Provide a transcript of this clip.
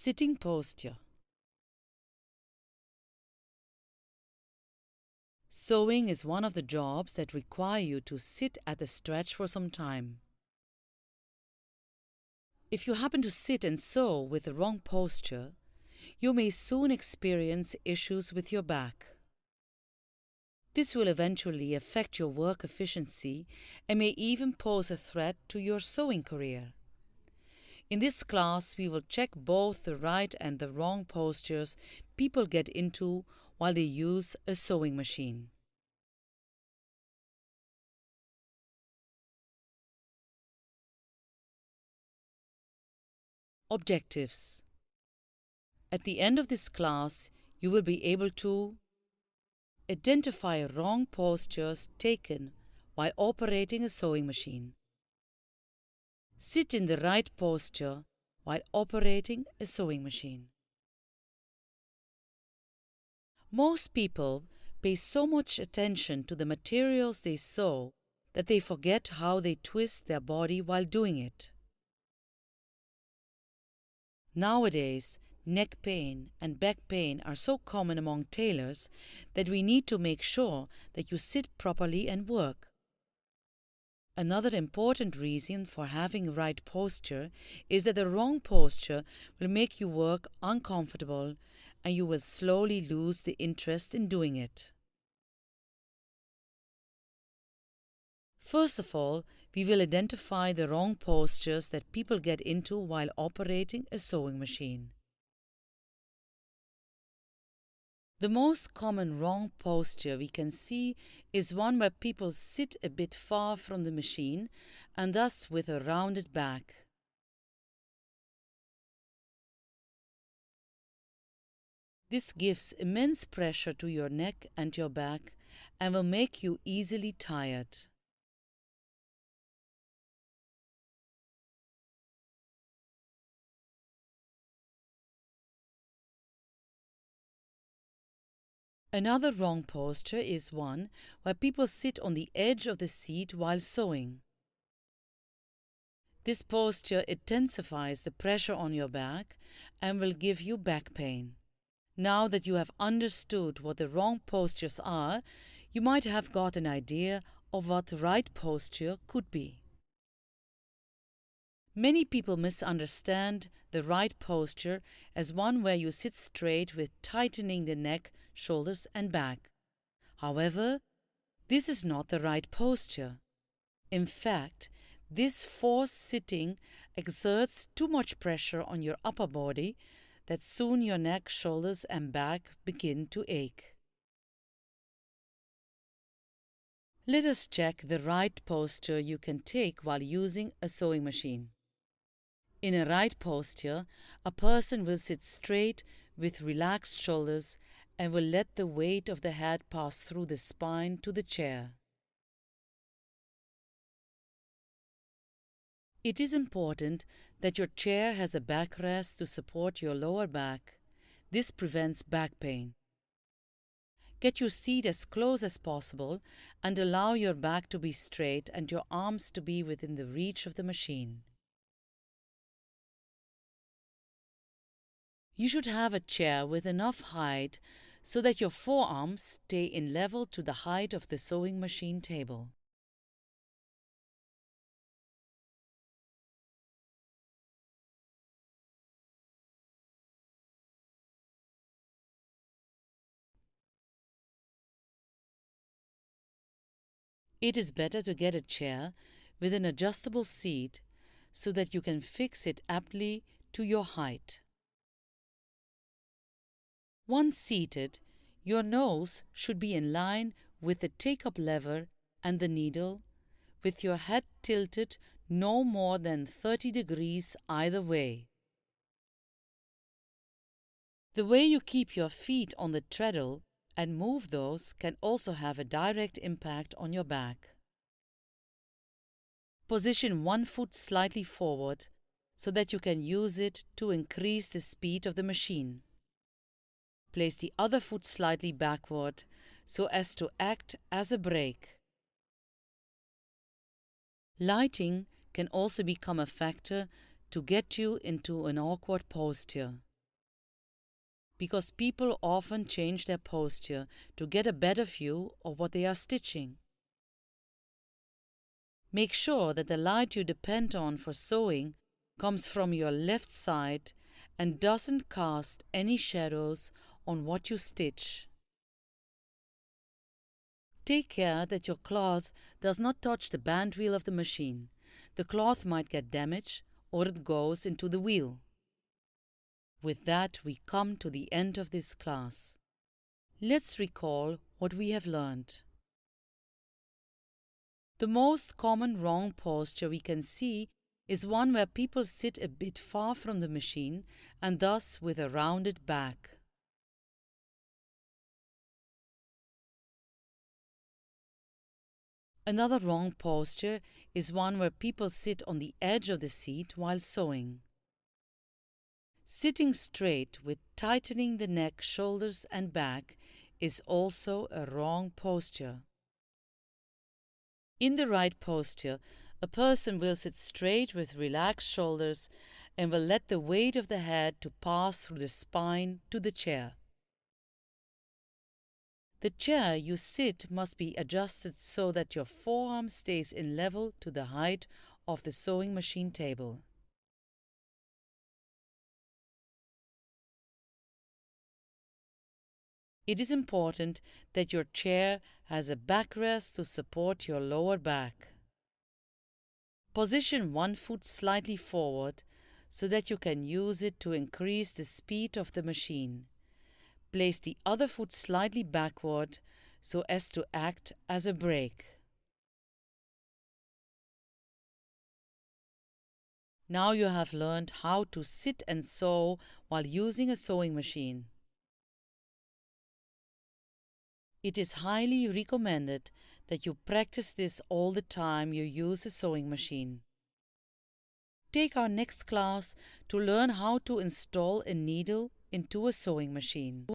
Sitting posture. Sewing is one of the jobs that require you to sit at the stretch for some time. If you happen to sit and sew with the wrong posture, you may soon experience issues with your back. This will eventually affect your work efficiency and may even pose a threat to your sewing career. In this class, we will check both the right and the wrong postures people get into while they use a sewing machine. Objectives. At the end of this class, you will be able to identify wrong postures taken while operating a sewing machine. Sit in the right posture while operating a sewing machine. Most people pay so much attention to the materials they sew that they forget how they twist their body while doing it. Nowadays, neck pain and back pain are so common among tailors that we need to make sure that you sit properly and work. Another important reason for having right posture is that the wrong posture will make you work uncomfortable and you will slowly lose the interest in doing it. First of all, we will identify the wrong postures that people get into while operating a sewing machine. The most common wrong posture we can see is one where people sit a bit far from the machine and thus with a rounded back. This gives immense pressure to your neck and your back and will make you easily tired. Another wrong posture is one where people sit on the edge of the seat while sewing. This posture intensifies the pressure on your back and will give you back pain. Now that you have understood what the wrong postures are, you might have got an idea of what the right posture could be. Many people misunderstand the right posture as one where you sit straight with tightening the neck, shoulders, and back. However, this is not the right posture. In fact, this forced sitting exerts too much pressure on your upper body that soon your neck, shoulders, and back begin to ache. Let us check the right posture you can take while using a sewing machine. In a right posture, a person will sit straight with relaxed shoulders and will let the weight of the head pass through the spine to the chair. It is important that your chair has a backrest to support your lower back. This prevents back pain. Get your seat as close as possible and allow your back to be straight and your arms to be within the reach of the machine. You should have a chair with enough height so that your forearms stay in level to the height of the sewing machine table. It is better to get a chair with an adjustable seat so that you can fix it aptly to your height. Once seated, your nose should be in line with the take-up lever and the needle, with your head tilted no more than 30 degrees either way. The way you keep your feet on the treadle and move those can also have a direct impact on your back. Position one foot slightly forward so that you can use it to increase the speed of the machine. Place the other foot slightly backward so as to act as a brake. Lighting can also become a factor to get you into an awkward posture. because people often change their posture to get a better view of what they are stitching. Make sure that the light you depend on for sewing comes from your left side and doesn't cast any shadows on what you stitch. Take care that your cloth does not touch the band wheel of the machine. The cloth might get damaged or it goes into the wheel. With that, we come to the end of this class. Let's recall what we have learned. The most common wrong posture we can see is one where people sit a bit far from the machine and thus with a rounded back. Another wrong posture is one where people sit on the edge of the seat while sewing. Sitting straight with tightening the neck, shoulders and back is also a wrong posture. In the right posture, a person will sit straight with relaxed shoulders and will let the weight of the head to pass through the spine to the chair. The chair you sit must be adjusted so that your forearm stays in level to the height of the sewing machine table. It is important that your chair has a backrest to support your lower back. Position one foot slightly forward so that you can use it to increase the speed of the machine. Place the other foot slightly backward so as to act as a brake. Now you have learned how to sit and sew while using a sewing machine. It is highly recommended that you practice this all the time you use a sewing machine. Take our next class to learn how to install a needle into a sewing machine.